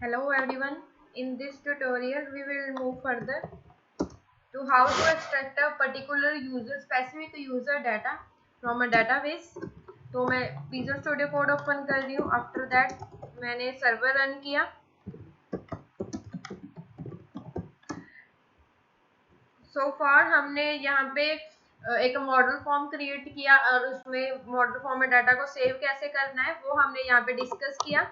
Hello everyone. In this tutorial we will move further to how to extract a particular user specific user data from a database. तो मैं Visual Studio Code open कर रही हूँ. After that मैंने server run किया. सो फार हमने यहाँ पे एक मॉडल फॉर्म क्रिएट किया और उसमें मॉडल फॉर्म में डाटा को सेव कैसे करना है वो हमने यहाँ पे डिस्कस किया.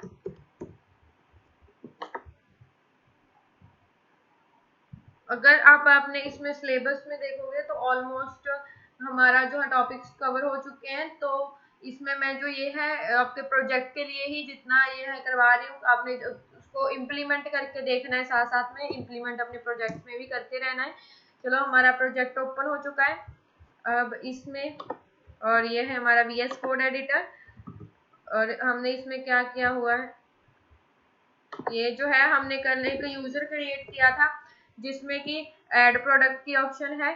अगर आप अपने इसमें सिलेबस में देखोगे तो ऑलमोस्ट हमारा जो है टॉपिक्स कवर हो चुके हैं. तो इसमें मैं जो ये है आपके प्रोजेक्ट के लिए ही जितना ये है करवा रही हूँ. आपने उसको इम्प्लीमेंट करके देखना है, साथ साथ में इम्प्लीमेंट अपने प्रोजेक्ट में भी करते रहना है. चलो हमारा प्रोजेक्ट ओपन हो चुका है अब इसमें, और ये है हमारा VS कोड एडिटर. और हमने इसमें क्या किया हुआ है, ये जो है हमने कल एक यूजर क्रिएट किया था जिसमें कि ऐड प्रोडक्ट की ऑप्शन है.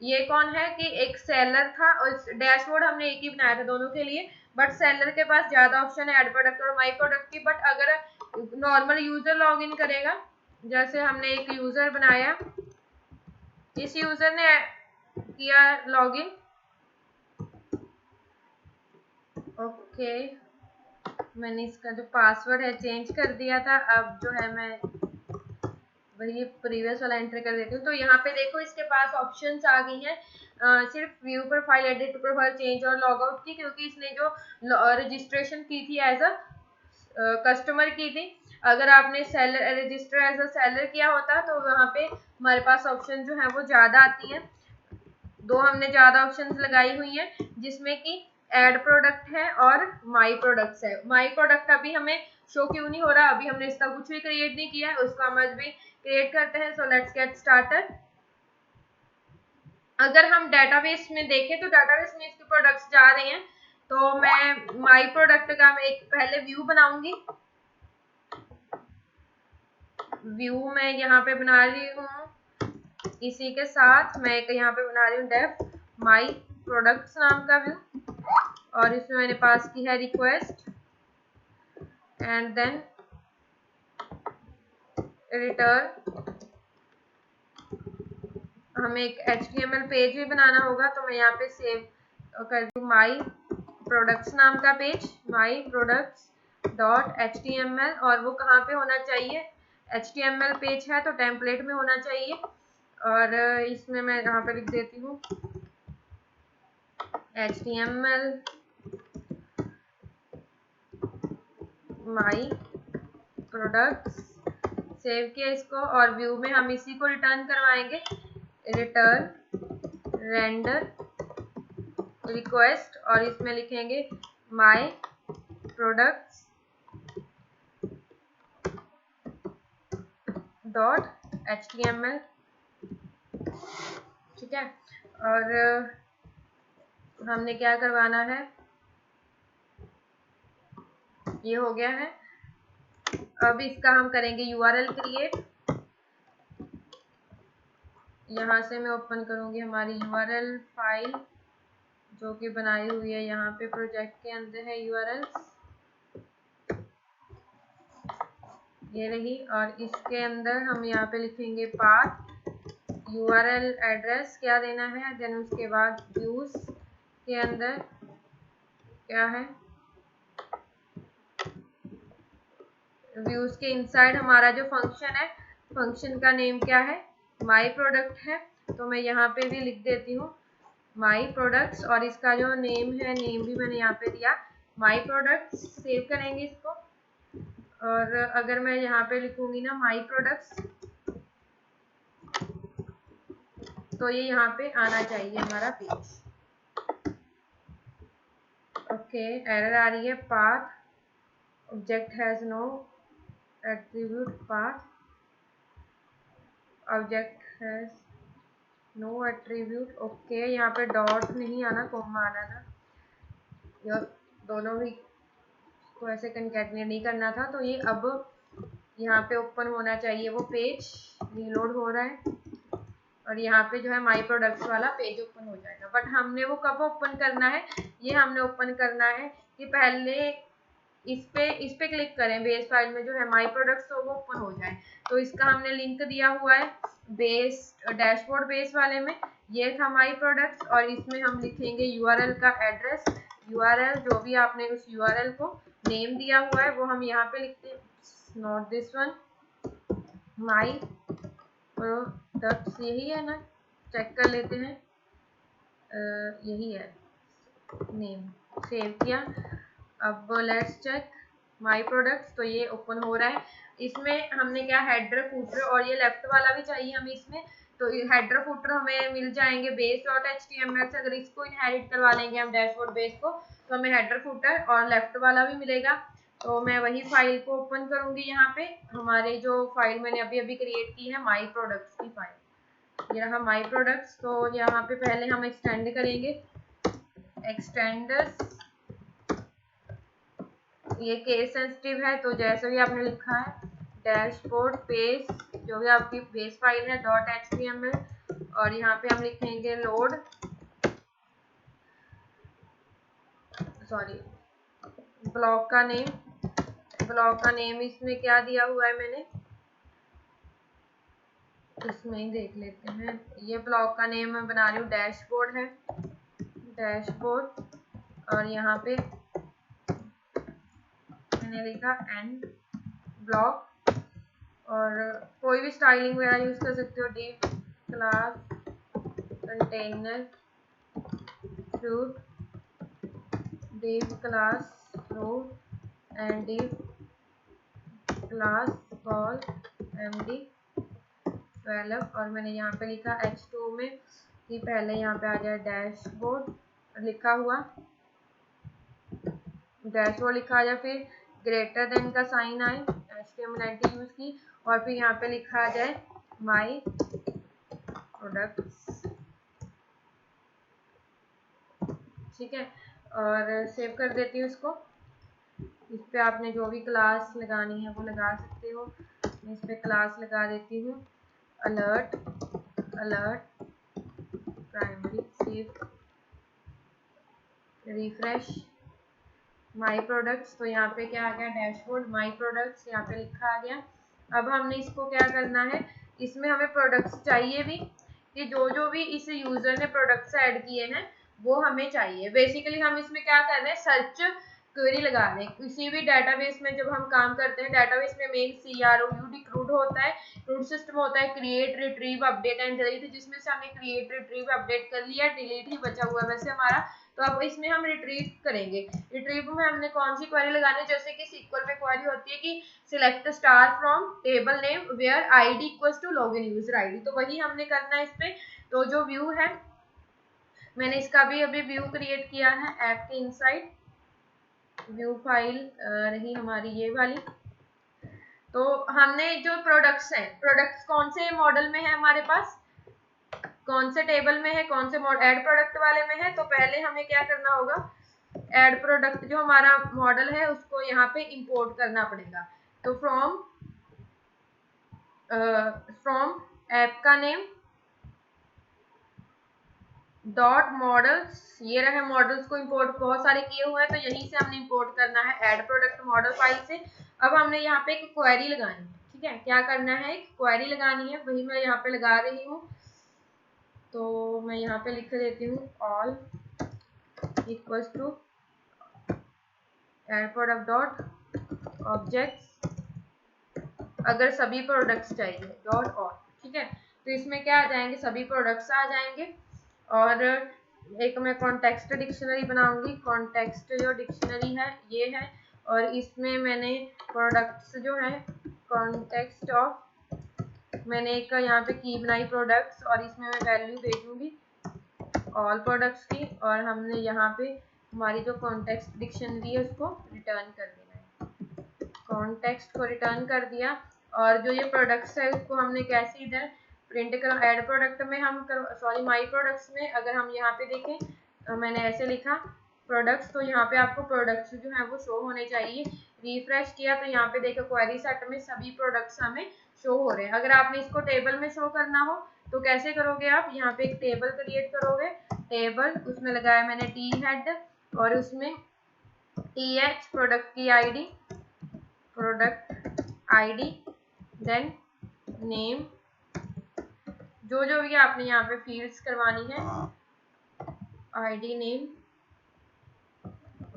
ये कौन है कि एक सेलर था और डैशबोर्ड हमने एक ही बनाया था दोनों के लिए, बट सेलर के पास ज्यादा ऑप्शन है ऐड प्रोडक्ट और माई प्रोडक्ट की. बट अगर नॉर्मल यूजर लॉगिन करेगा, जैसे हमने एक यूजर बनाया, इस यूजर ने किया लॉगिन. ओके, मैंने इसका जो पासवर्ड है चेंज कर दिया था. अब जो है मैं वही प्रीवियस वाला एंटर कर देती हूँ. तो यहाँ पे देखो इसके पास ऑप्शंस आ गई हैं. सिर्फ view profile, edit profile, change और लॉग आउट की, क्योंकि इसने जो रजिस्ट्रेशन की थी एज अ कस्टमर की थी. अगर आपने seller register as a seller किया होता तो वहाँ पे हमारे पास ऑप्शन जो है वो ज्यादा आती है. दो हमने ज्यादा ऑप्शंस लगाई हुई हैं जिसमें कि एड प्रोडक्ट है और माई प्रोडक्ट्स है. माई प्रोडक्ट अभी हमें शो क्यों नहीं हो रहा, अभी हमने इसका कुछ भी क्रिएट नहीं किया है, उसका हम आज भी क्रिएट करते हैं. So let's get started. अगर हम डेटाबेस में देखें तो डेटाबेस में इसके प्रोडक्ट्स जा रहे हैं. तो मैं माई प्रोडक्ट का मैं एक पहले व्यू बनाऊंगी. व्यू मैं यहाँ पे बना रही हूँ, इसी के साथ मैं एक यहाँ पे बना रही हूँ डेफ माई प्रोडक्ट्स नाम का व्यू, और इसमें मैंने पास की है रिक्वेस्ट एंड देन रिटर्न. हमें एक HTML पेज भी बनाना होगा, तो मैं यहाँ पे सेव कर दूँ माई प्रोडक्ट्स नाम का page, my products dot HTML. और वो कहाँ पे होना चाहिए, HTML पेज है तो टेम्पलेट में होना चाहिए. और इसमें मैं यहाँ पे लिख देती हूँ HTML माई प्रोडक्ट्स. सेव किया इसको, और व्यू में हम इसी को रिटर्न करवाएंगे, रिटर्न रेंडर रिक्वेस्ट, और इसमें लिखेंगे माई प्रोडक्ट्स डॉट HTML. ठीक है, और हमने क्या करवाना है, ये हो गया है. अब इसका हम करेंगे URL क्रिएट. यहाँ से मैं ओपन करूंगी हमारी URL फाइल जो कि बनाई हुई है यहाँ पे प्रोजेक्ट के अंदर है URL, ये रही. और इसके अंदर हम यहाँ पे लिखेंगे पाथ, URL एड्रेस क्या देना है, देन उसके बाद व्यूज के अंदर क्या है, व्यूज के इनसाइड हमारा जो फंक्शन है, फंक्शन का नेम क्या है, माई प्रोडक्ट है. तो मैं यहाँ पे भी लिख देती हूँ माई प्रोडक्ट्स, और इसका जो नेम है, नेम भी मैंने यहाँ पे दिया माई प्रोडक्ट्स. सेव करेंगे इसको, और अगर मैं यहाँ पे लिखूंगी ना माई प्रोडक्ट्स, तो ये यहाँ पे आना चाहिए हमारा पेज. ओके, एरर आ रही है, path object has no attribute, path object has no attribute. Okay, यहाँ पे डॉट नहीं आना, कॉमा आना था. यह दोनों भी को ऐसे कंकैटिनेट नहीं करना था. तो ये अब यहाँ पे ओपन होना चाहिए, वो पेज रीलोड हो रहा है, और यहाँ पे जो है माई प्रोडक्ट्स वाला पेज ओपन हो जाएगा. बट हमने वो कब ओपन करना है, ये हमने ओपन करना है कि पहले इस पे क्लिक करें, बेस फाइल में जो है माई प्रोडक्ट्स तो वो ओपन हो जाए। तो इसका हमने लिंक दिया हुआ है बेस डैशबोर्ड बेस वाले में, ये था माई प्रोडक्ट्स। और इसमें हम लिखेंगे यूआरएल का एड्रेस, यूआरएल जो भी आपने उस यूआरएल को नेम दिया हुआ है वो हम यहाँ पे लिखते हैं, not this one, my products यही है ना, चेक कर लेते हैं, यही है नेम, सेव किया। अब लेट्स चेक माई प्रोडक्ट्स, तो ये ओपन हो रहा है। इसमें हमने क्या हेडर फुटर और ये लेफ्ट वाला भी चाहिए हमें इसमें, तो हेडर फुटर हमें मिल जाएंगे base.html से। अगर इसको इनहेरिट करवा लेंगे हम डैशबोर्ड बेस को तो हमें हेडर फुटर और लेफ्ट वाला भी मिलेगा। तो मैं वही फाइल को ओपन करूंगी, यहाँ पे हमारे जो फाइल मैंने अभी अभी क्रिएट की है माई प्रोडक्ट्स की फाइल, ये रहा माई प्रोडक्ट्स। तो यहाँ पे पहले हम एक्सटेंड करेंगे, एक्सटेंडर्स, ये केस सेंसिटिव है, तो जैसे भी आपने लिखा है डैशबोर्ड बेस जो भी आपकी बेस फाइल है .html, और यहाँ पे हम लिखेंगे लोड, सॉरी ब्लॉक का नेम, ब्लॉक का नेम इसमें क्या दिया हुआ है मैंने, इसमें ही देख लेते हैं। ये ब्लॉक का नेम मैं बना रही हूँ डैशबोर्ड है, डैशबोर्ड, और यहाँ पे मैंने लिखा एंड ब्लॉक, और कोई भी स्टाइलिंग वगैरह यूज कर सकते हो, div class container fruit, div class row and div class col md12, और मैंने यहाँ पे लिखा h2 में कि पहले यहाँ पे आ जाए डैशबोर्ड लिखा हुआ, डैशबोर्ड लिखा आ जाए, फिर ग्रेटर देन का साइन आए, HTML यूज की, और फिर यहाँ पे लिखा आ जाए माई प्रोडक्ट्स, ठीक है। और सेव कर देती हूँ इसको। इस पे आपने जो भी क्लास लगानी है वो लगा सकते हो। मैं इस पे क्लास लगा देती हूँ alert, alert primary, save, refresh my products, तो यहाँ पे क्या आ गया डैशबोर्ड माई प्रोडक्ट्स, यहाँ पे लिखा आ गया। अब हमने इसको क्या करना है, इसमें हमें प्रोडक्ट्स चाहिए भी, कि जो जो भी इस यूजर ने प्रोडक्ट्स ऐड किए हैं वो हमें चाहिए। बेसिकली हम इसमें क्या कर रहे हैं, सर्च क्वेरी लगा रहे हैं। किसी भी डेटाबेस में जब हम काम करते हैं, डेटाबेस में मेन CRUD होता है, रूट सिस्टम होता है, create retrieve update and delete, जिसमें से हमने क्रिएट रिट्रीव अपडेट कर लिया, डिलीट ही बचा हुआ है वैसे हमारा। तो अब इसमें हम रिट्रीव करेंगे, रिट्रीव में हमने कौन सी क्वेरी लगानी है, जैसे कि SQL में क्वेरी होती है कि select star from table name where ID equals to login user ID, तो वही हमने करना है इस पे। तो जो व्यू है मैंने इसका भी अभी व्यू क्रिएट किया है ऐप के इनसाइड, व्यू फाइल रही हमारी ये वाली। तो हमने जो प्रोडक्ट्स हैं, प्रोडक्ट्स कौन से मॉडल में है हमारे पास, कौन से टेबल में है, कौन से ऐड प्रोडक्ट वाले में है, तो पहले हमें क्या करना होगा, ऐड प्रोडक्ट जो हमारा मॉडल है उसको यहाँ पे इंपोर्ट करना पड़ेगा। तो फ्रॉम ऐप का नेम डॉट मॉडल्स, ये रहे मॉडल्स को इंपोर्ट बहुत सारे किए हुए हैं, तो यहीं से हमने इंपोर्ट करना है ऐड प्रोडक्ट मॉडल फाइल से। अब हमने यहाँ पे एक क्वेरी लगानी है, ठीक है, क्या करना है, एक क्वेरी लगानी है, वही मैं यहाँ पे लगा रही हूँ। तो मैं यहाँ पे लिख देती हूँ all equals to add product dot objects, अगर सभी प्रोडक्ट्स चाहिए डॉट ऑल, ठीक है। तो इसमें क्या आ जाएंगे, सभी प्रोडक्ट्स आ जाएंगे। और एक मैं कॉन्टेक्स्ट डिक्शनरी बनाऊंगी, कॉन्टेक्स्ट जो डिक्शनरी है ये है, और इसमें मैंने प्रोडक्ट्स जो है कॉन्टेक्स्ट ऑफ, मैंने एक यहाँ पे की बनाई प्रोडक्ट्स, और इसमें मैं वैल्यू भेजूंगी ऑल प्रोडक्ट्स की, और हमने यहाँ पे हमारी जो कॉन्टेक्स्ट डिक्शनरी है उसको रिटर्न कर देना है, कॉन्टेक्स्ट को रिटर्न कर दिया। और जो ये प्रोडक्ट्स है उसको हमने कैसे इधर प्रिंट करो, ऐड प्रोडक्ट में हम सॉरी माई प्रोडक्ट्स में अगर हम यहाँ पे देखें तो मैंने ऐसे लिखा प्रोडक्ट्स, तो यहाँ पे आपको प्रोडक्ट्स जो है वो शो होने चाहिए। रिफ्रेश किया तो यहाँ पे देखो क्वेरी सेट में सभी प्रोडक्ट्स हमें शो हो रहे हैं। अगर आपने इसको टेबल में शो करना हो तो कैसे करोगे, आप यहाँ पे एक टेबल क्रिएट करोगे, टेबल उसमें लगाया मैंने टी हेड, और उसमें TH प्रोडक्ट की ID, product ID, then name, जो भी आपने यहाँ पे फील्ड्स करवानी है, आईडी नेम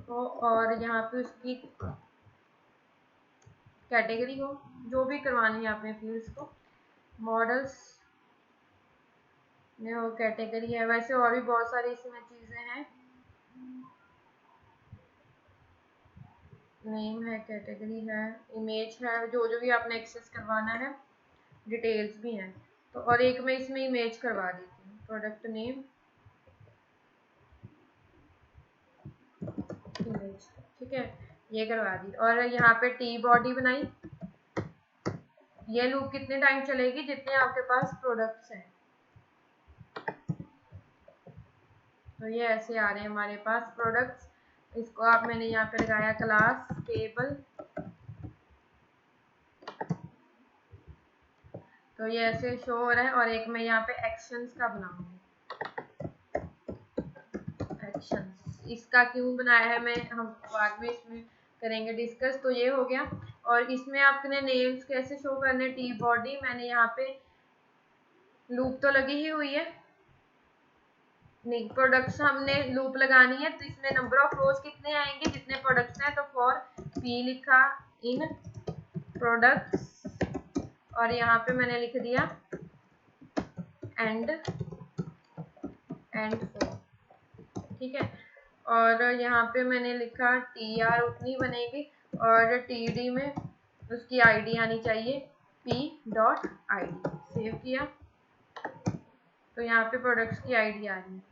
हो, और यहाँ पे उसकी कैटेगरी हो, जो भी करवानी है आपने फील्ड्स को। मॉडल्स में हो, कैटेगरी है, वैसे और भी बहुत सारी इसमें चीज़ें हैं, नेम है, कैटेगरी है, इमेज है, जो भी आपने एक्सेस करवाना है, डिटेल्स भी हैं। तो और एक मैं इसमें इमेज करवा देती हूँ, प्रोडक्ट नेम इमेज, ठीक है, ये करवा दी। और यहाँ पे टी बॉडी बनाई, ये लूप कितने टाइम चलेगी, जितने आपके पास प्रोडक्ट्स हैं। तो ये ऐसे आ रहे हैं हमारे पास प्रोडक्ट्स। इसको आप मैंने यहाँ पे लगाया क्लास टेबल, तो ये ऐसे शो हो रहा है। और एक मैं यहाँ पे एक्शंस का बनाऊंगी, एक्शंस, इसका क्यों बनाया है मैं हम बाद में इसमें करेंगे डिस्कस। तो ये हो गया। और इसमें आपने नेम्स कैसे शो करने, टी बॉडी, मैंने यहाँ पे लूप तो लगी ही हुई है, नहीं प्रोडक्ट्स हमने लूप लगानी है, तो इसमें नंबर ऑफ रोज कितने आएंगे, जितने प्रोडक्ट्स हैं। तो फॉर पी लिखा इन प्रोडक्ट्स, और यहाँ पे मैंने लिख दिया एंड फॉर, ठीक है। और यहाँ पे मैंने लिखा टी आर उतनी बनेगी, और टी डी में उसकी आईडी आनी चाहिए p dot I D, save किया। तो यहाँ पे प्रोडक्ट्स की आईडी आ रही है,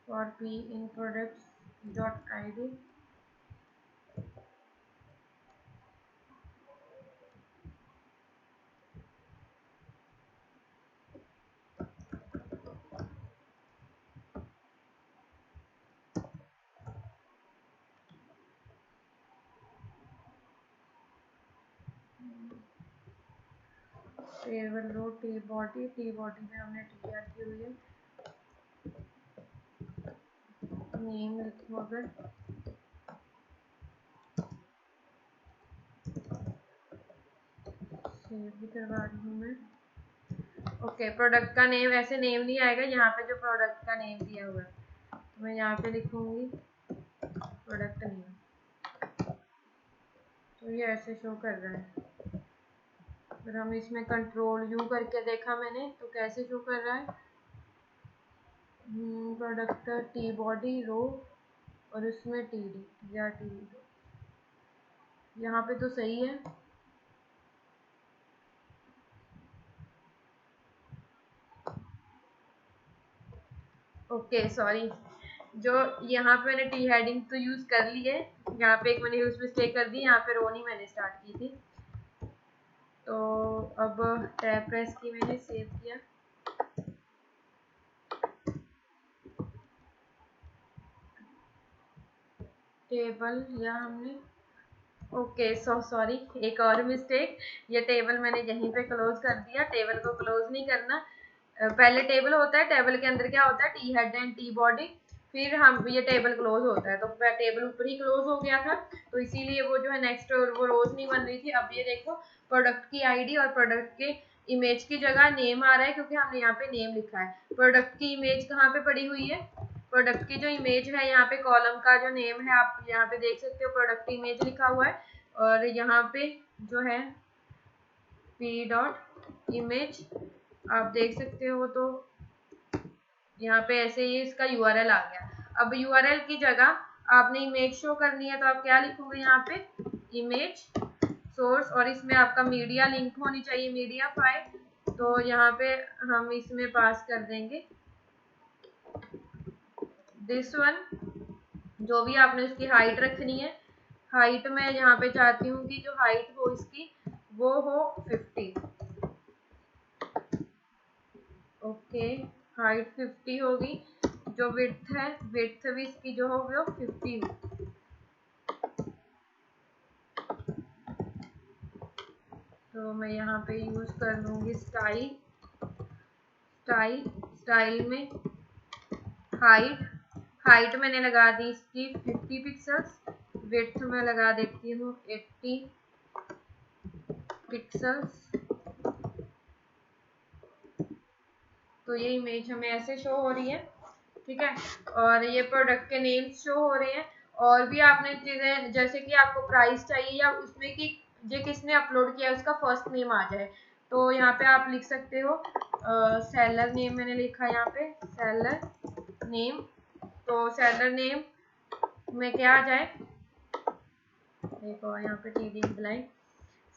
for p in products dot I D, table rho T body में हमने टी आर की हुई है, नेम लिखो, अगर सेव भी करवा रही हूँ मैं। ओके, प्रोडक्ट का नेम, ऐसे नेम नहीं आएगा यहाँ पे जो प्रोडक्ट का नेम दिया हुआ है, तो मैं यहाँ पे लिखूंगी प्रोडक्ट नेम, तो ये ऐसे शो कर रहा है। फिर हम इसमें कंट्रोल यू करके देखा मैंने, तो कैसे शो कर रहा है, प्रोडक्ट टी बॉडी रो, और उसमें टी डी या टी डी, यहाँ पे तो सही है। ओके सॉरी, जो यहाँ पे मैंने टी हेडिंग तो यूज कर ली है, यहाँ पे एक मैंने यूज मिस्टेक कर दी, यहाँ पे रो नहीं मैंने स्टार्ट की थी। तो अब टैब प्रेस की, मैंने सेव किया, टेबल या हमने, ओके सॉरी, एक और मिस्टेक, ये टेबल मैंने यहीं पे क्लोज कर दिया, टेबल को क्लोज नहीं करना। पहले टेबल होता है, टेबल के अंदर क्या होता है, T head and T body, फिर हम ये टेबल क्लोज होता है, तो टेबल ऊपर ही क्लोज हो गया था, तो इसीलिए वो जो है नेक्स्ट वो रोज नहीं बन रही थी। अब ये देखो, प्रोडक्ट की आईडी और प्रोडक्ट के इमेज की जगह नेम आ रहा है, क्योंकि हमने यहाँ पे नेम लिखा है। प्रोडक्ट की इमेज कहाँ पे पड़ी हुई है, प्रोडक्ट की जो इमेज है, यहाँ पे कॉलम का जो नेम है आप यहाँ पे देख सकते हो, प्रोडक्ट इमेज लिखा हुआ है, और यहाँ पे जो है p डॉट इमेज आप देख सकते हो, तो यहाँ पे ऐसे ही इसका URL आ गया। अब URL की जगह आपने इमेज शो करनी है, तो आप क्या लिखोगे यहाँ पे, इमेज सोर्स, और इसमें आपका मीडिया लिंक होनी चाहिए, मीडिया फाइल। तो यहाँ पे हम इसमें पास कर देंगे दिस वन, जो भी आपने उसकी हाइट रखनी है, हाइट में यहाँ पे चाहती हूँ कि जो हाइट हो इसकी वो हो 50, ओके, हाइट 50 होगी, जो विड्थ है, विड्थ भी इसकी जो हो वो 50 हो। तो मैं यहाँ पे यूज कर लूँगी स्टाइल में हाइट हाइट मैंने लगा दी इसकी 50 पिक्सल्स, विड्थ में लगा देती हूँ 80 पिक्सल्स। तो ये इमेज हमें ऐसे शो हो रही है, ठीक है। और ये प्रोडक्ट के नेम्स शो हो रहे हैं। और भी आपने चीजें, जैसे कि आपको प्राइस चाहिए या उसमें कि ये किसने अपलोड किया है उसका फर्स्ट नेम आ जाए, तो यहाँ पे आप लिख सकते हो सेलर नेम, मैंने लिखा यहाँ पे सेलर नेम। तो सेलर नेम में क्या आ जाए, देखो यहाँ पे टीडी ब्लाइंड,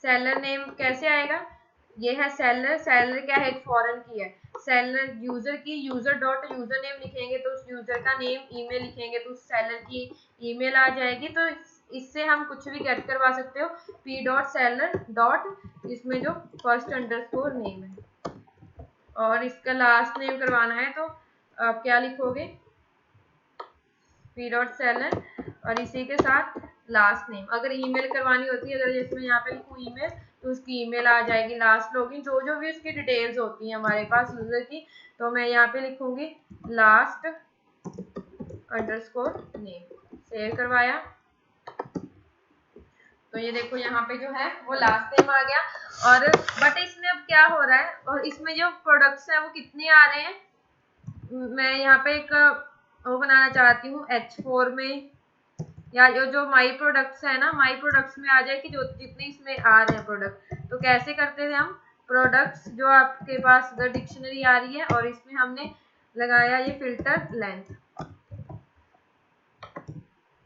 सेलर नेम कैसे आएगा, ये है सेलर। सेलर क्या है, एक फॉरेन की है। सेलर यूजर की यूजर डॉट यूजर नेम लिखेंगे तो उस यूजर का नेम, ईमेल लिखेंगे तो उस सेलर की ईमेल आ जाएगी। तो इससे हम कुछ भी गेट करवा सकते हो, p डॉट सेलर डॉट इसमें जो फर्स्ट अंडरस्कोर नेम है, और इसका लास्ट नेम करवाना है तो आप क्या लिखोगे, p डॉट सेलर और इसी के साथ लास्ट नेम। अगर ईमेल करवानी होती है, अगर जैसे मैं यहाँ पे लिखूँ ईमेल, तो उसकी ईमेल आ जाएगी, लास्ट लॉगिन, जो जो भी उसकी डिटेल्स होती हैं हमारे पास यूजर की, तो मैं यहाँ पे लिखूंगी लास्ट अंडरस्कोर नेम। सेव करवाया तो ये देखो यहाँ पे जो है वो लास्ट नेम आ गया। और बट इसमें अब क्या हो रहा है, और इसमें जो प्रोडक्ट्स है वो कितने आ रहे हैं, मैं यहाँ पे एक वो बनाना चाहती हूँ H4 में, या जो माई प्रोडक्ट्स है ना, माई प्रोडक्ट्स में आ जाए कि जो जितने इसमें आ रहे हैं प्रोडक्ट। तो कैसे करते थे हम, प्रोडक्ट्स जो आपके पास उधर डिक्शनरी आ रही है और इसमें हमने लगाया ये फिल्टर लेंथ,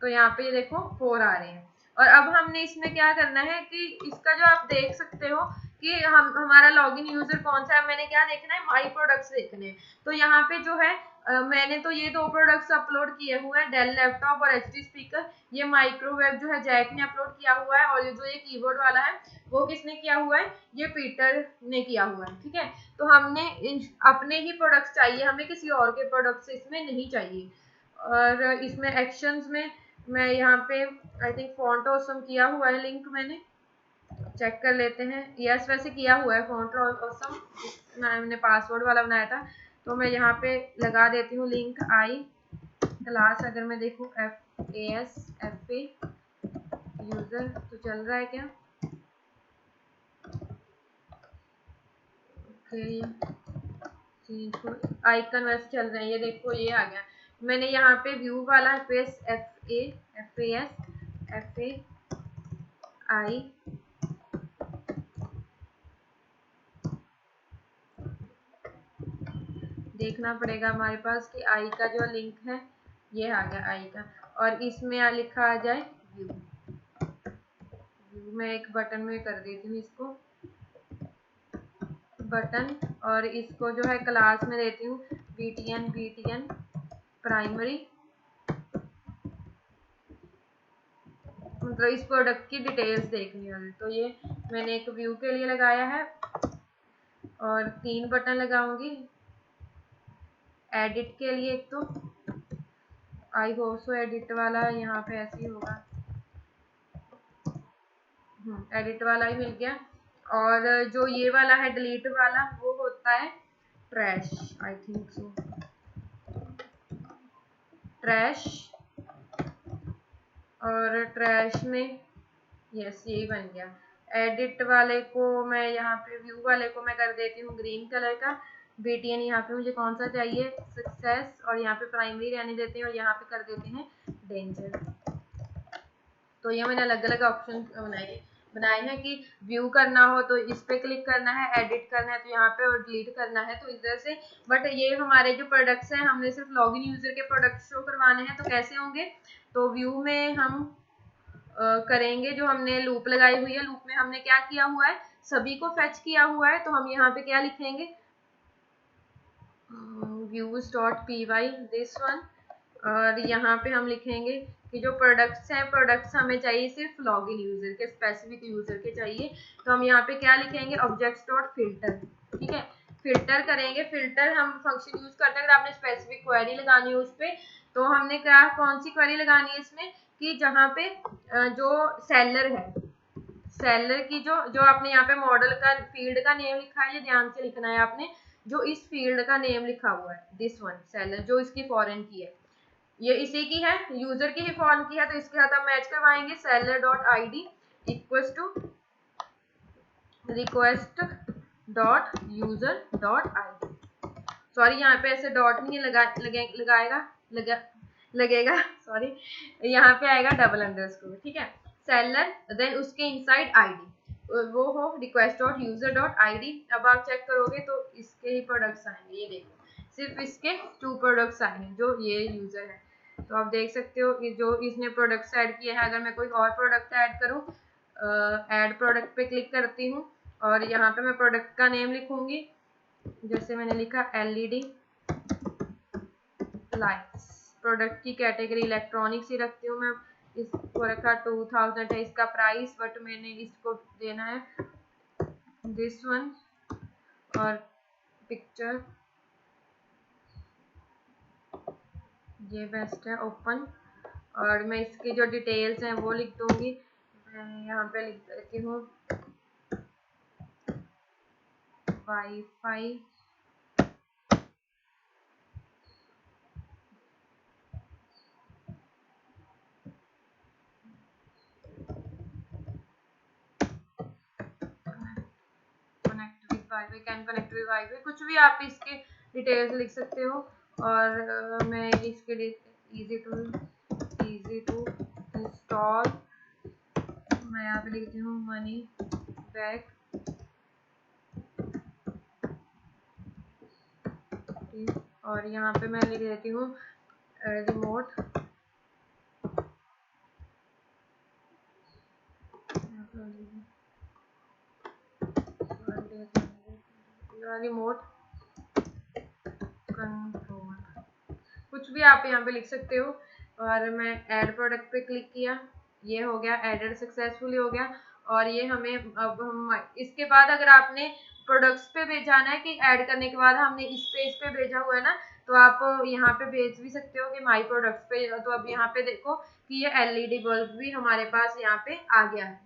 तो यहाँ पे ये देखो 4 आ रहे हैं। और अब हमने इसमें क्या करना है कि इसका जो आप देख सकते हो कि हमारा लॉगिन यूजर कौन सा है, मैंने क्या देखना है, माई प्रोडक्ट्स देखने हैं। तो यहाँ पे जो है मैंने तो ये 2 प्रोडक्ट्स अपलोड किए हुए हैं, डेल लैपटॉप और एचडी स्पीकर। ये माइक्रोवेव जो है जैक ने अपलोड किया हुआ है, और जो ये कीबोर्ड वाला है वो किसने किया हुआ है, ये पीटर ने किया हुआ है, ठीक है। तो हमने अपने ही प्रोडक्ट्स चाहिए, हमें किसी और के प्रोडक्ट्स इसमें नहीं चाहिए। और इसमें एक्शंस में मैं यहाँ पे आई थिंक फॉन्ट ऑसम किया हुआ है, लिंक मैंने चेक कर लेते हैं। यस, वैसे किया हुआ है फॉन्ट ऑसम, मैंने पासवर्ड वाला बनाया था। तो मैं यहाँ पे लगा देती हूँ लिंक आई क्लास, अगर मैं देखूँ FAS यूजर, तो चल रहा है क्या, ओके आइकन वैसे चल रहे हैं, ये देखो ये आ गया। मैंने यहाँ पे व्यू वाला FAI देखना पड़ेगा हमारे पास कि आई का जो लिंक है ये आ गया आई का, और इसमें लिखा आ जाए व्यू। मैं एक बटन में कर देती हूँ इसको बटन, और इसको जो है क्लास में देती हूँ BTN प्राइमरी, मतलब इस प्रोडक्ट की डिटेल्स देखनी है। तो ये मैंने एक व्यू के लिए लगाया है, और 3 बटन लगाऊंगी एडिट के लिए। एक तो आई होप सो एडिट वाला यहाँ पे ऐसे ही होगा, एडिट वाला ही मिल गया। और जो ये वाला है डिलीट वाला, वो होता है trash, I think so trash. और ट्रैश में यस यही बन गया। एडिट वाले को मैं यहाँ पे, व्यू वाले को मैं कर देती हूँ ग्रीन कलर का, BTN यहाँ पे मुझे कौन सा चाहिए, सक्सेस, और यहाँ पे प्राइमरी रहने देते हैं, और यहाँ पे कर देते हैं डेंजर। तो ये मैंने अलग अलग ऑप्शन बनाए हैं कि व्यू करना हो तो इस पे क्लिक करना है, एडिट करना है तो यहाँ पे, और डिलीट करना है तो इधर से। बट ये हमारे जो प्रोडक्ट्स हैं, हमने सिर्फ लॉगिन यूजर के प्रोडक्ट्स शो करवाने हैं, तो कैसे होंगे, तो व्यू में हम करेंगे, जो हमने लूप लगाई हुई है, लूप में हमने क्या किया हुआ है, सभी को फेच किया हुआ है। तो हम यहाँ पे क्या लिखेंगे, views.py दिस वन, और यहाँ पे हम लिखेंगे कि जो प्रोडक्ट्स हैं, प्रोडक्ट्स हमें चाहिए सिर्फ लॉगिन यूजर के, स्पेसिफिक यूजर के चाहिए। तो हम यहाँ पे क्या लिखेंगे, ऑब्जेक्ट्स.फिल्टर, ठीक है, फिल्टर करेंगे। फिल्टर हम फंक्शन यूज करते हैं अगर आपने स्पेसिफिक क्वेरी लगानी हो उस पर। तो हमने क्या, कौन सी क्वेरी लगानी है इसमें, कि जहाँ पे जो सेलर है, सेलर की जो आपने यहाँ पे मॉडल का फील्ड का नेम लिखा है, ये ध्यान से लिखना है आपने, जो इस फील्ड का नेम लिखा हुआ है दिस वन सेलर, जो इसकी फॉरेन की है, ये इसी की है, यूजर की ही फॉर्म की है, तो इसके साथ हम मैच करवाएंगे seller dot id equals to request dot user dot id। Sorry यहाँ पे ऐसे डॉट नहीं लगेगा सॉरी, यहाँ पे आएगा डबल अंडरस्कोर, ठीक है। सेलर देन उसके इनसाइड आईडी वो हो request dot user dot ID. अब आप चेक करोगे तो इसके ही प्रोडक्ट्स आएंगे, ये देखो सिर्फ इसके 2 प्रोडक्ट्स आए हैं जो ये यूजर है। तो आप देख सकते हो कि जो इसने प्रोडक्ट्स ऐड किए हैं, अगर मैं कोई और प्रोडक्ट ऐड करूँ, ऐड प्रोडक्ट पे क्लिक करती हूँ और यहाँ पे मैं प्रोडक्ट का नेम लिखूंगी, जैसे मैंने लिखा एलईडी लाइट्स। प्रोडक्ट की कैटेगरी इलेक्ट्रॉनिक्स ही रखती हूँ मैं, इसको रखा 2000 है इसका प्राइस, बट मैंने इसको देना है दिस वन, और पिक्चर ये बेस्ट है ओपन, और मैं इसकी जो डिटेल्स हैं वो लिख दूंगी। मैं यहाँ पे लिख देती हूँ wifi can connect with wifi, कुछ भी आप इसके डिटेल्स लिख सकते हो। और मैं इसके लिए इजी टू इंस्टॉल, मैं यहाँ पे लिखती हूँ मनी बैक, और यहाँ पे मैं लिख देती हूँ रिमोट रिमोट कंट्रोल, कुछ भी आप यहाँ पे लिख सकते हो। और मैं ऐड प्रोडक्ट पे क्लिक किया, ये हो गया एडेड सक्सेसफुली हो गया। और ये हमें अब हम इसके बाद अगर आपने प्रोडक्ट्स पे भेजाना है कि ऐड करने के बाद हमने इस पेज पे भेजा हुआ है ना, तो आप यहाँ पे भेज भी सकते हो कि माई प्रोडक्ट्स पे। तो अब यहाँ पे देखो कि ये एलईडी बल्ब भी हमारे पास यहाँ पे आ गया है,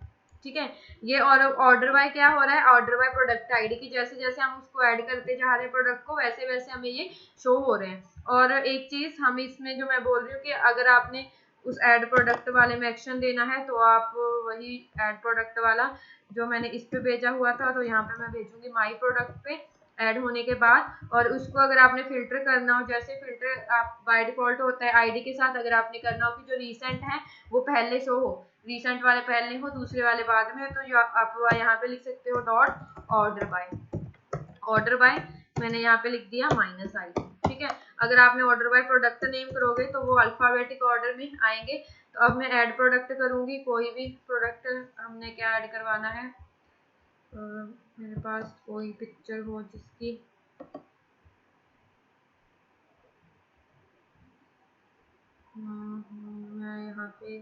ठीक है। ये और ऑर्डर बाय क्या हो रहा है, ऑर्डर बाय प्रोडक्ट आईडी की जैसे जैसे हम उसको ऐड करते जा रहे हैं प्रोडक्ट को, वैसे वैसे हमें ये शो हो रहे हैं। और एक चीज हम इसमें जो मैं बोल रही हूँ कि अगर आपने उस ऐड प्रोडक्ट वाले में एक्शन देना है, तो आप वही ऐड प्रोडक्ट वाला जो मैंने इस पे भेजा हुआ था, तो यहाँ पे मैं भेजूंगी माई प्रोडक्ट पे ऐड होने के बाद। और उसको अगर आपने फिल्टर करना हो, जैसे फिल्टर आप बाय डिफॉल्ट होता है आईडी के साथ, अगर आपने करना हो कि जो रीसेंट है वो पहले शो हो, रीसेंट वाले पहले हो दूसरे वाले बाद में, तो आप यहाँ पे लिख सकते हो डॉट ऑर्डर बाय मैंने यहाँ पे लिख दिया माइनस आई, ठीक है। अगर आपने ऑर्डर बाय प्रोडक्ट नेम करोगे तो वो अल्फाबेटिक ऑर्डर में आएंगे। तो अब मैं ऐड प्रोडक्ट करूंगी, कोई भी प्रोडक्ट हमने क्या ऐड करवाना है, मेरे पास कोई पिक्चर हो जिसकी मैं यहाँ पे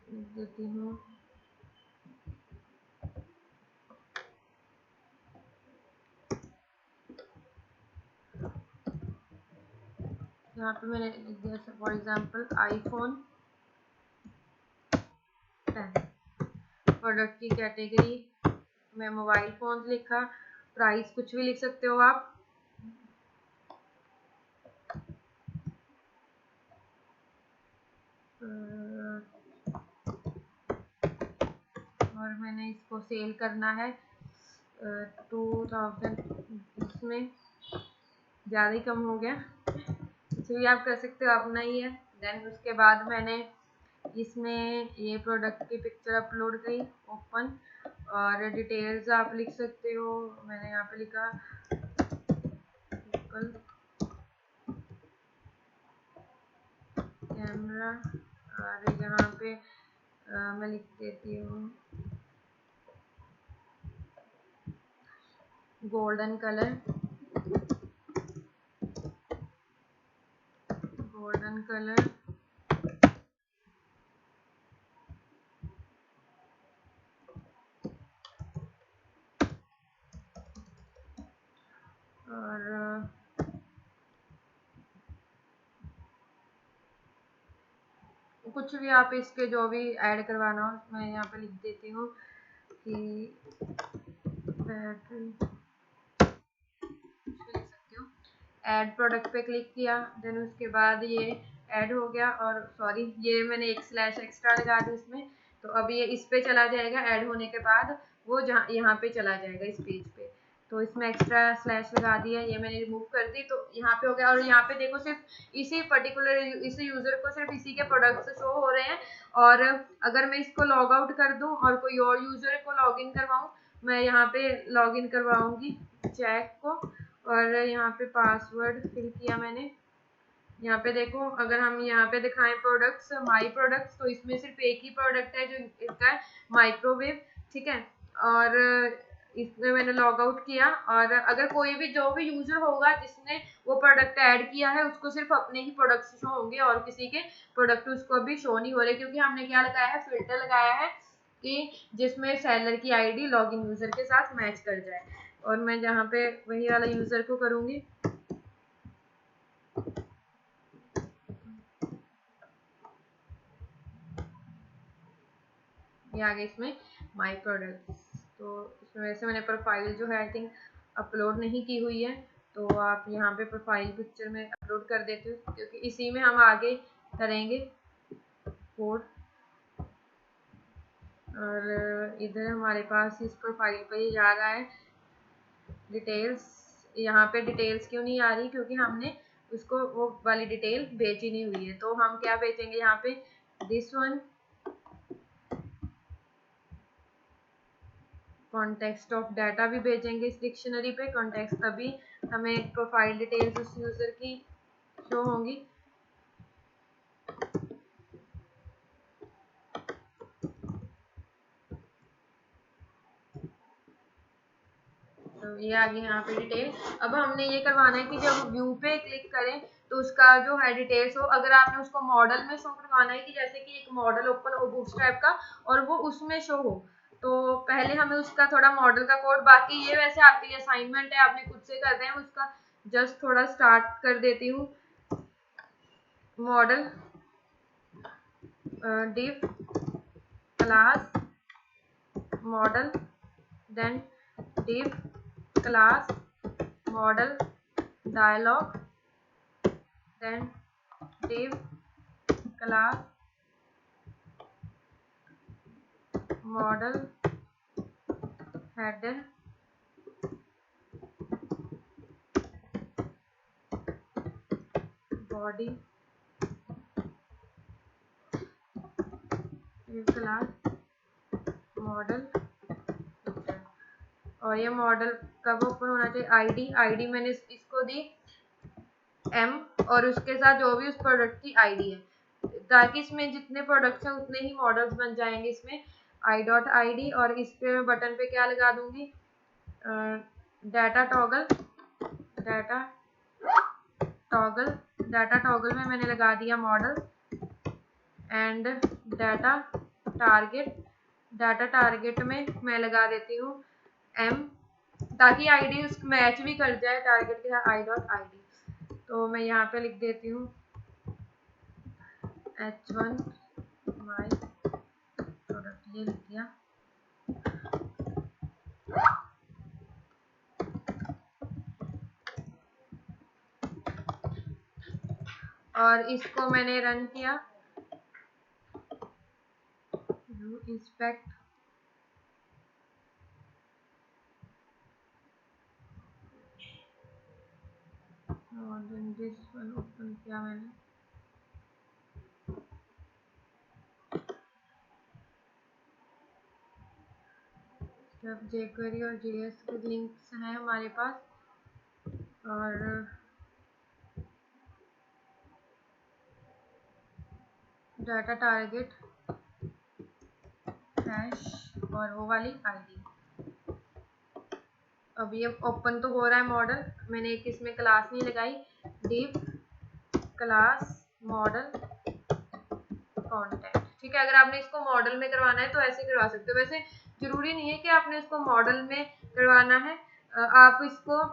लिख देती हूँ यहाँ पे मैंने लिख दिया फॉर एग्जांपल आईफोन 10। प्रोडक्ट की कैटेगरी मैं मोबाइल फोन लिखा, प्राइस कुछ भी लिख सकते हो आप। और मैंने इसको सेल करना है 2000, इसमें ज़्यादा ही कम हो गया, कुछ भी आप कर सकते हो, अपना ही है। देन उसके बाद मैंने इसमें ये प्रोडक्ट की पिक्चर अपलोड की, ओपन, और डिटेल्स आप लिख सकते हो। मैंने यहाँ पे लिखा कैमरा, और यहाँ पे मैं लिख देती हूँ गोल्डन कलर, और कुछ भी आप इसके जो भी ऐड करवाना हो, मैं यहाँ पे लिख देती हूँ कि बैटरी, कुछ भी लिख सकती हूँ, ऐड प्रोडक्ट पे क्लिक किया, देन उसके बाद ये ऐड हो गया, और सॉरी ये मैंने एक स्लैश एक्स्ट्रा लगा दी इसमें, तो अब ये इस पे चला जाएगा, ऐड होने के बाद वो जहाँ यहाँ पे चला जाएगा इस पेज पे। तो इसमें एक्स्ट्रा स्लैश लगा दिया, ये मैंने रिमूव कर दी, तो यहाँ पे हो गया। और यहाँ पे देखो सिर्फ इसी पर्टिकुलर इसी यूजर को सिर्फ इसी के प्रोडक्ट्स शो हो रहे हैं, और अगर मैं इसको लॉग आउट कर दूं और कोई और यूजर को लॉग इन करवाऊं, मैं यहाँ पे लॉग इन करवाऊंगी जैक को, और यहाँ पे पासवर्ड फिल किया मैंने। यहाँ पे देखो, अगर हम यहाँ पे दिखाएं प्रोडक्ट्स, माई प्रोडक्ट्स, तो इसमें सिर्फ एक ही प्रोडक्ट है जो इसका है, माइक्रोवेव, ठीक है। और इसमें मैंने लॉग आउट किया, और अगर कोई भी जो भी यूजर होगा जिसने वो प्रोडक्ट ऐड किया है, उसको सिर्फ अपने ही प्रोडक्ट्स शो होंगे और किसी के प्रोडक्ट उसको अभी शो नहीं हो रहे, क्योंकि हमने क्या लगाया है, फिल्टर लगाया है कि जिसमें सेलर की आईडी लॉगिन यूजर के साथ मैच कर जाए। और मैं जहाँ पे वही वाला यूजर को करूंगी, ये आगे इसमें माई प्रोडक्ट्स, तो इसमें वैसे मैंने प्रोफाइल जो है आई थिंक अपलोड नहीं की हुई है, तो आप यहाँ पे प्रोफाइल पिक्चर में अपलोड कर देते हो, क्योंकि इसी में हम आगे करेंगे कोड। और इधर हमारे पास इस प्रोफाइल पे ही जा रहा है डिटेल्स। यहाँ पे डिटेल्स क्यों नहीं आ रही, क्योंकि हमने उसको वो वाली डिटेल भेजी नहीं हुई है। तो हम क्या भेजेंगे यहाँ पे, this one context of data भी भेजेंगे इस डिक्शनरी पे, कॉन्टेक्स्ट तभी हमें प्रोफाइल डिटेल्स उस यूजर की शो होंगी। तो ये आ गई यहाँ पे डिटेल। अब हमने ये करवाना है कि जब व्यू पे क्लिक करें तो उसका जो है डिटेल्स हो, अगर आपने उसको मॉडल में शो करवाना है कि जैसे कि एक मॉडल ओपन हो बूटस्ट्रैप का और वो उसमें शो हो, तो पहले हमें उसका थोड़ा मॉडल का कोड, बाकी ये वैसे आपके लिए असाइनमेंट है, आपने खुद से करना है, उसका जस्ट थोड़ा स्टार्ट कर देती हूँ। Model div class model, then div class model dialog, then div class model header, body, div class model picture। और ये मॉडल कब ओपन होना चाहिए, आईडी मैंने इसको दी m, और उसके साथ जो भी उस प्रोडक्ट की आईडी है, ताकि इसमें जितने प्रोडक्ट्स हैं उतने ही मॉडल्स बन जाएंगे इसमें i.id। और इस पे मैं बटन पे क्या लगा दूंगी, डाटा टॉगल, डाटा टॉगल में मैंने लगा दिया मॉडल, एंड डाटा टारगेट में मैं लगा देती हूँ m, ताकि आईडी उस मैच भी कर जाए टारगेट के साथ i.id। तो मैं यहाँ पे लिख देती हूँ h1 माई प्रोडक्ट, ये लिख दिया। और इसको मैंने रन किया, इंस्पेक्ट, और देन दिस वन ओपन किया मैंने। अब jQuery और JS के लिंक्स हैं हमारे पास, और डाटा टारगेट हैश और वो वाली आईडी। अब ये ओपन तो हो रहा है मॉडल, मैंने एक इसमें क्लास नहीं लगाई, div क्लास मॉडल कंटेंट, ठीक है। अगर आपने इसको मॉडल में करवाना है तो ऐसे करवा सकते हो, वैसे जरूरी नहीं है कि आपने इसको मॉडल में करवाना है, आप इसको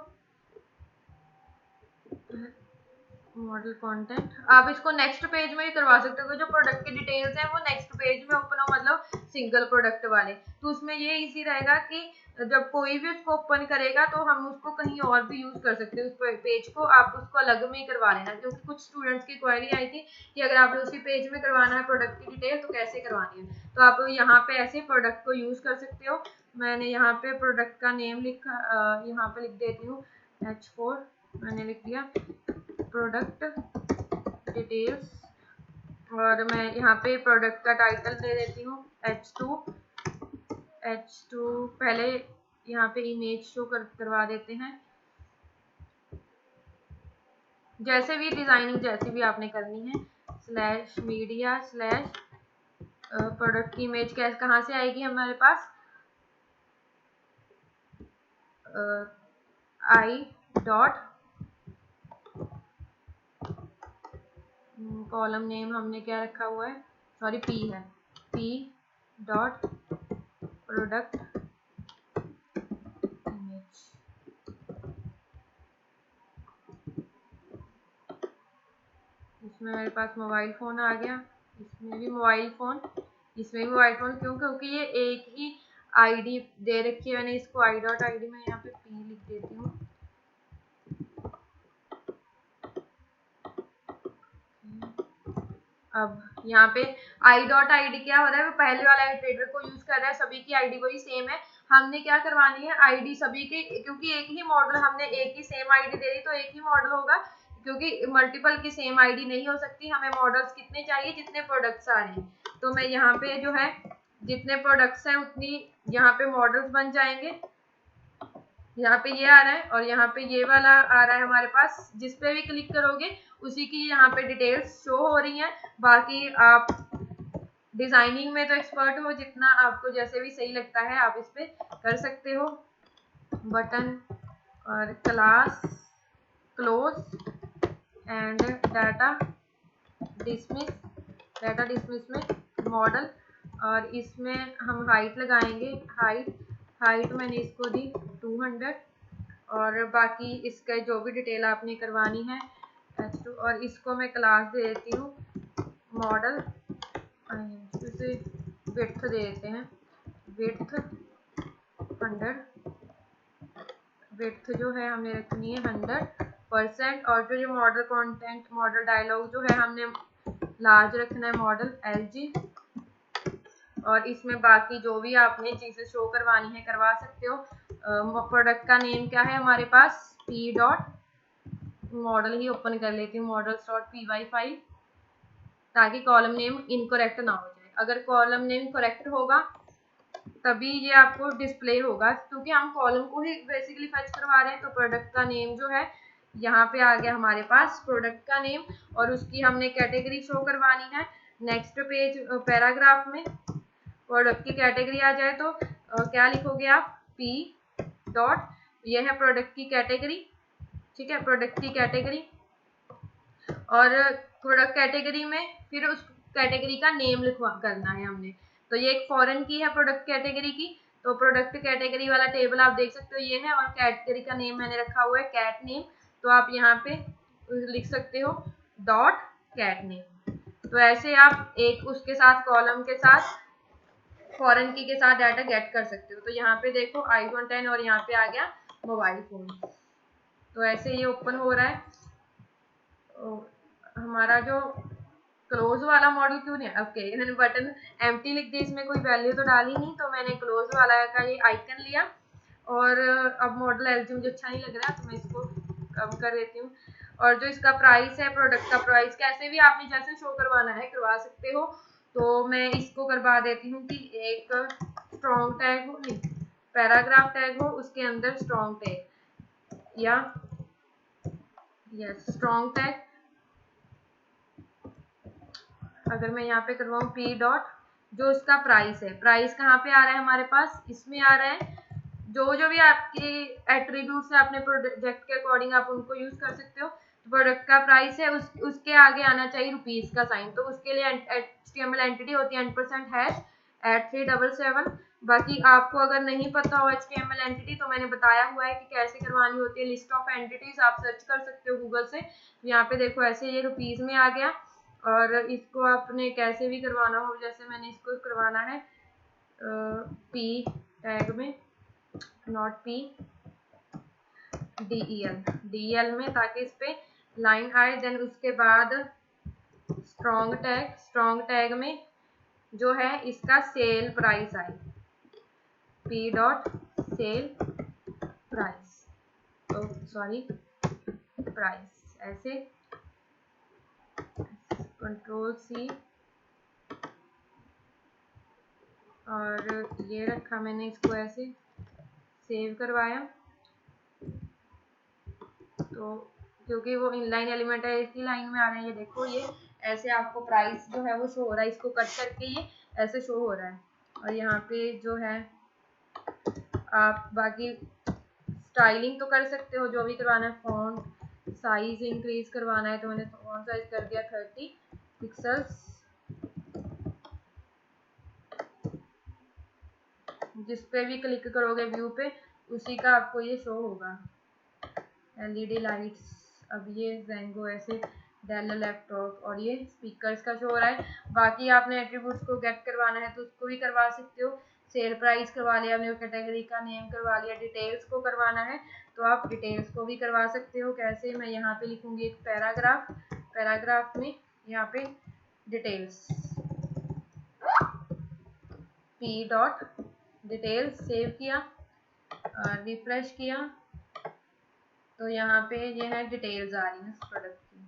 मॉडल कंटेंट, आप इसको नेक्स्ट पेज में ही करवा सकते हो, जो प्रोडक्ट की डिटेल्स हैं वो नेक्स्ट पेज में ओपन हो, मतलब सिंगल प्रोडक्ट वाले, तो उसमें ये इजी रहेगा कि जब कोई भी उसको ओपन करेगा तो हम उसको कहीं और भी यूज कर सकते हैं। उस पेज को आप उसको अलग में ही करवा लेना, क्योंकि कुछ स्टूडेंट्स की क्वेरी आई थी कि अगर आपने उसी पेज में करवाना है प्रोडक्ट की डिटेल तो कैसे करवानी है। तो आप यहाँ पे ऐसे प्रोडक्ट को यूज कर सकते हो। मैंने यहाँ पे प्रोडक्ट का नेम लिखा, यहाँ पे लिख देती हूँ H4, मैंने लिख दिया प्रोडक्ट डिटेल्स, और मैं यहाँ पे प्रोडक्ट का टाइटल दे देती हूँ H2। पहले यहाँ पे इमेज शो करवा देते हैं। जैसे भी डिजाइनिंग जैसे भी आपने करनी है, स्लैश मीडिया स्लैश प्रोडक्ट की इमेज कैसे कहाँ से आएगी हमारे पास, आई डॉट कॉलम नेम हमने क्या रखा हुआ है, सॉरी पी है, पी डॉट प्रोडक्ट इमेज। इसमें मेरे पास मोबाइल फ़ोन आ गया, इसमें भी मोबाइल फ़ोन, इसमें भी मोबाइल फ़ोन, क्योंकि ये एक ही आईडी दे रखी है मैंने इसको, आई डॉट आई डी में यहाँ पे पी लिख देती हूँ। अब यहाँ पे आई डॉट आई डी क्या हो रहा है, वो पहले वाला इटरेटर को यूज कर रहा है, सभी की आईडी वही सेम है। हमने क्या करवानी है आईडी सभी की, क्योंकि एक ही मॉडल, हमने एक ही सेम आईडी दे दी तो एक ही मॉडल होगा, क्योंकि मल्टीपल की सेम आईडी नहीं हो सकती। हमें मॉडल्स कितने चाहिए, जितने प्रोडक्ट्स आ रहे हैं। तो मैं यहाँ पे जो है जितने प्रोडक्ट्स हैं उतनी यहाँ पे मॉडल्स बन जाएंगे। यहाँ पे ये आ रहा है और यहाँ पे ये वाला आ रहा है हमारे पास, जिस पे भी क्लिक करोगे उसी की यहाँ पे डिटेल्स शो हो रही हैं। बाकी आप डिजाइनिंग में तो एक्सपर्ट हो, जितना आपको जैसे भी सही लगता है आप इस पे कर सकते हो। बटन और class close and data dismiss में मॉडल, और इसमें हम हाइट लगाएंगे, हाइट मैंने इसको दी 200, और बाकी इसका जो भी डिटेल आपने करवानी है H2, और इसको मैं क्लास दे देती हूँ मॉडल, इसे विड्थ दे देते हैं, विड्थ 100, विड्थ जो है हमें रखनी है 100%, और जो ये मॉडल कंटेंट मॉडल डायलॉग जो है हमने लार्ज रखना है, मॉडल LG, और इसमें बाकी जो भी आपने चीजें शो करवानी है करवा सकते हो। प्रोडक्ट का नेम क्या है हमारे पास, पी डॉट मॉडल ही ओपन कर लेती हूँ, मॉडल्स डॉट py फाइल, ताकि कॉलम नेम इनकरेक्ट ना हो जाए। अगर कॉलम नेम करेक्ट होगा तभी ये आपको डिस्प्ले होगा, क्योंकि हम कॉलम को ही बेसिकली फैच करवा रहे हैं। तो प्रोडक्ट का नेम जो है यहाँ पे आ गया हमारे पास प्रोडक्ट का नेम, और उसकी हमने कैटेगरी शो करवानी है। नेक्स्ट पेज पैराग्राफ में प्रोडक्ट की कैटेगरी आ जाए तो क्या लिखोगे आप, पी डॉट, ये है प्रोडक्ट की कैटेगरी, ठीक है, प्रोडक्ट की कैटेगरी, और प्रोडक्ट कैटेगरी में फिर उस कैटेगरी का नेम लिखवा करना है हमने। तो ये एक फॉरेन की है प्रोडक्ट कैटेगरी की, तो प्रोडक्ट कैटेगरी वाला टेबल आप देख सकते हो ये है, और कैटेगरी का नेम मैंने रखा हुआ है कैट नेम, तो आप यहाँ पे लिख सकते हो डॉट कैट नेम। तो ऐसे आप एक उसके साथ कॉलम के साथ फॉरेन की के साथ डाटा गेट कर सकते हो। तो यहाँ पे देखो iPhone 10 और यहाँ पे आ गया मोबाइल फोन। तो ऐसे ये ओपन हो रहा है। हमारा जो क्लोज वाला मॉडल क्यों नहीं है, ओके, इन्होंने बटन एम्प्टी लिख दिया, इसमें कोई वैल्यू तो डाली नहीं, तो मैंने क्लोज वाला का ये आइकन लिया। और अब मॉडल LG मुझे अच्छा नहीं लग रहा, तो मैं इसको कम कर देती हूँ। और जो इसका प्राइस है, प्रोडक्ट का प्राइस कैसे भी आपने जैसे शो करवाना है करवा सकते हो। तो मैं इसको करवा देती हूँ कि एक स्ट्रॉन्ग टैग हो, नहीं पैराग्राफ टैग हो, उसके अंदर स्ट्रॉन्ग टैग या यस स्ट्रॉन्ग टैग। अगर मैं यहाँ पे करवाऊँ पी डॉट, जो इसका प्राइस है, प्राइस कहाँ पे आ रहा है हमारे पास, इसमें आ रहा है। जो भी आपके एट्रीब्यूट्स है अपने प्रोजेक्ट के अकॉर्डिंग आप उनको यूज कर सकते हो। तो प्रोडक्ट का प्राइस है, उसके आगे आना चाहिए रुपीज का साइन, तो उसके लिए HTML एंटिटी होती है %हैश @377। बाकी आपको अगर नहीं पता हो HTML एंटिटी, तो मैंने बताया हुआ है कि कैसे करवानी होती है, लिस्ट ऑफ एंटिटीज आप सर्च कर सकते हो गूगल से। यहाँ पे देखो ऐसे ये रुपीज में आ गया, और इसको आपने कैसे भी करवाना हो, जैसे मैंने इसको करवाना है पी टैग में, नॉट पी, DEL में, ताकि इस पे लाइन आए। देन उसके बाद स्ट्रॉन्ग टैग में जो है इसका सेल प्राइस आए, P डॉट सेल प्राइस, तो सॉरी प्राइस, ऐसे Ctrl+C और ये रखा मैंने, इसको ऐसे सेव करवाया। तो क्योंकि वो इनलाइन एलिमेंट है, इसी लाइन में आ रहे हैं, ये देखो ये ऐसे आपको प्राइस जो है वो शो हो रहा है, इसको कट करके ये ऐसे शो हो रहा है। और यहाँ पे जो है आप बाकी स्टाइलिंग तो कर सकते हो, जो भी करवाना है। फॉन्ट साइज इंक्रीज करवाना है तो मैंने फॉन्ट साइज कर दिया 30 पिक्सल्स। जिस पे भी क्लिक करोगे व्यू पे, उसी का आपको ये शो होगा। LED लाइट्स, अब ये ज़ेंगो ऐसे, डेल लैपटॉप, और ये स्पीकर्स का शो हो रहा है। बाकी आपने एट्रीब्यूट्स को गेट करवाना है तो उसको भी करवा सकते हो। सेल प्राइस करवा लिया आपने, कैटेगरी का नेम करवा लिया। डिटेल्स को करवाना है तो आप डिटेल्स को भी करवा सकते हो। कैसे, मैं यहाँ पे लिखूंगी एक पैराग्राफ में यहाँ पे details, P dot details, save किया, रिफ्रेश किया, तो यहाँ पे ये है डिटेल्स आ रही है इस प्रोडक्ट की।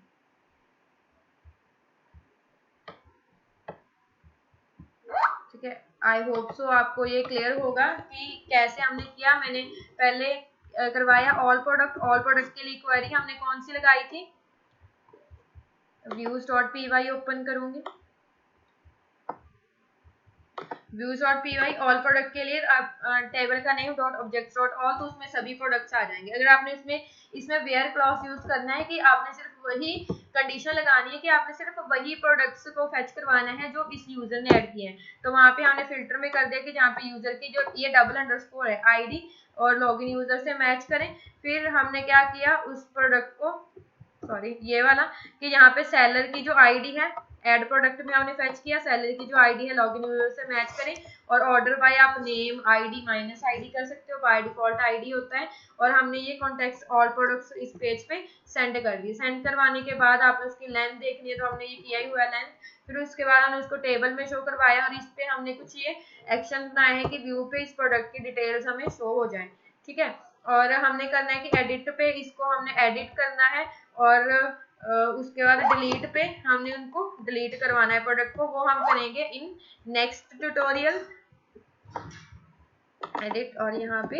ठीक है, आई होप सो आपको ये क्लियर होगा कि कैसे हमने किया। मैंने पहले करवाया ऑल प्रोडक्ट के लिए क्वेरी हमने कौन सी लगाई थी, views.py ओपन करूंगी। views.py ऑल प्रोडक्ट के लिए आप टेबल का name dot objects dot all, तो उसमें सभी प्रोडक्ट्स आ जाएंगे। अगर आपने इसमें वेयर क्लॉज यूज करना है कि आपने सिर्फ वही कंडीशन लगानी है कि आपने सिर्फ वही प्रोडक्ट्स को फेच करवाना है जो इस यूजर ने ऐड किए हैं, तो वहां पे हमने फिल्टर में कर दिया कि जहाँ पे यूजर की जो ये डबल_ है आईडी और लॉगिन यूजर से मैच करें। फिर हमने क्या किया, उस प्रोडक्ट को, सॉरी ये वाला, कि यहाँ पे सेलर की जो आईडी है एड प्रोडक्ट में हमने फेच किया, सेलर की जो आईडी है लॉगिन यूजर से मैच करें। और ऑर्डर बाय आप नेम आईडी माइनस आईडी कर सकते हो, बाय डिफॉल्ट आईडी होता है। और हमने ये कॉन्टेक्स्ट ऑल प्रोडक्ट्स इस पेज पे सेंड कर दिए। सेंड करवाने के बाद आपने उसकी लेंथ देखनी है तो हमने ये किया ही हुआ लेंथ। फिर उसके बाद हमने उसको टेबल में शो करवाया और इस पे हमने कुछ ये एक्शन बनाए हैं कि व्यू पे इस प्रोडक्ट की डिटेल्स हमें शो हो जाए। ठीक है, और हमने करना है कि एडिट पे इसको हमने एडिट करना है, और उसके बाद डिलीट पे हमने उनको डिलीट करवाना है प्रोडक्ट को। वो हम करेंगे इन नेक्स्ट ट्यूटोरियल। एडिट और यहाँ पे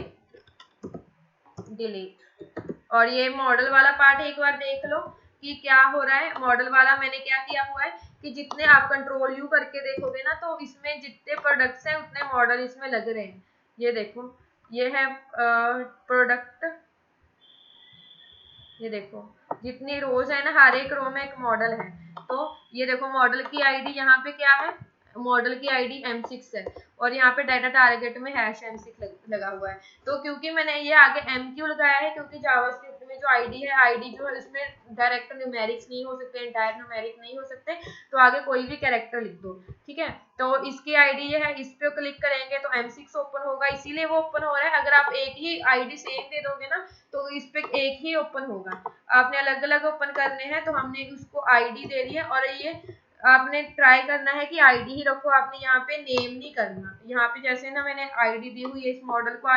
डिलीट। और ये मॉडल वाला पार्ट एक बार देख लो कि क्या हो रहा है। मॉडल वाला मैंने क्या किया हुआ है कि जितने आप कंट्रोल यू करके देखोगे ना, तो इसमें जितने प्रोडक्ट्स हैं उतने मॉडल इसमें लग रहे हैं। ये देखो, ये है प्रोडक्ट, ये देखो जितनी रोज है ना, हर एक रो में एक मॉडल है। तो ये देखो मॉडल की आईडी यहाँ पे क्या है, मॉडल की आईडी M6 है, और यहाँ पे डाटा टारगेट में #M6 लगा हुआ है। तो क्योंकि मैंने ये आगे MQ लगाया है, क्योंकि जावास्क्रिप्ट में जो आईडी है, आईडी जो है उसमें डायरेक्ट न्यूमेरिक्स नहीं हो सकते, इंटायर न्यूमेरिक नहीं हो सकते, तो आगे कोई भी कैरेक्टर लिख दो। ठीक है, तो इसकी आईडी ये है, इस पे क्लिक करेंगे तो M6 ओपन होगा, इसीलिए वो ओपन हो रहा है। अगर आप एक ही आईडी सेम दे दोगे ना, तो इस पे एक ही ओपन होगा। आपने अलग अलग ओपन करने हैं, तो हमने उसको आईडी दे दी है। और ये आपने ट्राई करना है कि आईडी ही रखो, आपने यहाँ पे नेम नहीं करना। यहाँ पे जैसे ना मैंने आईडी दी हुई है, इस मॉडल को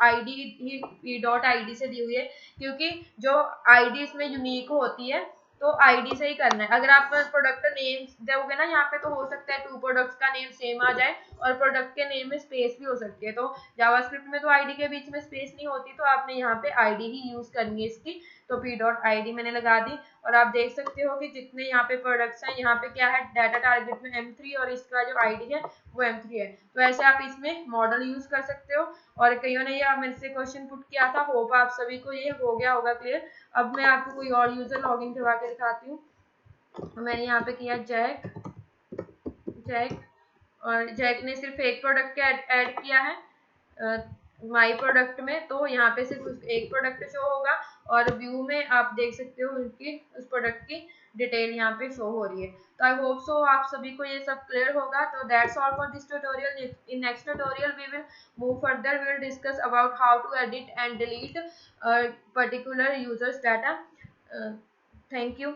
आईडी ही .id से दी हुई है, क्योंकि जो आईडी इसमें यूनिक होती है, तो आईडी से ही करना है। अगर आप प्रोडक्ट नेम दोगे ना यहाँ पे, तो हो सकता है 2 प्रोडक्ट्स का नेम सेम आ जाए और प्रोडक्ट के नेम में स्पेस भी हो सकती है। तो जावास्क्रिप्ट में तो आईडी के बीच में स्पेस नहीं होती, तो आपने यहाँ पे आईडी ही यूज करनी है इसकी। तो p.id मैंने लगा दी, और आप देख सकते हो कि जितने यहाँ पे प्रोडक्ट्स हैं, यहाँ पे क्या है, डाटा टारगेट में M3 और इसका जो आईडी है वो M3 है। तो ऐसे आप इसमें मॉडल यूज कर सकते हो। और कईयों ने ये मेरे से क्वेश्चन पुट किया था, होप आप सभी को ये हो गया होगा क्लियर। अब मैं आपको कोई और यूजर लॉगिन करवा के दिखाती हूँ। मैंने यहाँ पे किया जैक, और जैक ने सिर्फ एक प्रोडक्ट ऐड किया है माई प्रोडक्ट में, तो यहाँ पे सिर्फ एक प्रोडक्ट शो होगा। और व्यू में आप देख सकते हो उनकी उस प्रोडक्ट की डिटेल यहाँ पे शो हो रही है। तो आई होप सो आप सभी को ये सब क्लियर होगा। तो that's all for this tutorial. In next tutorial we will move further, we will discuss about how to edit and delete particular users data. Thank you.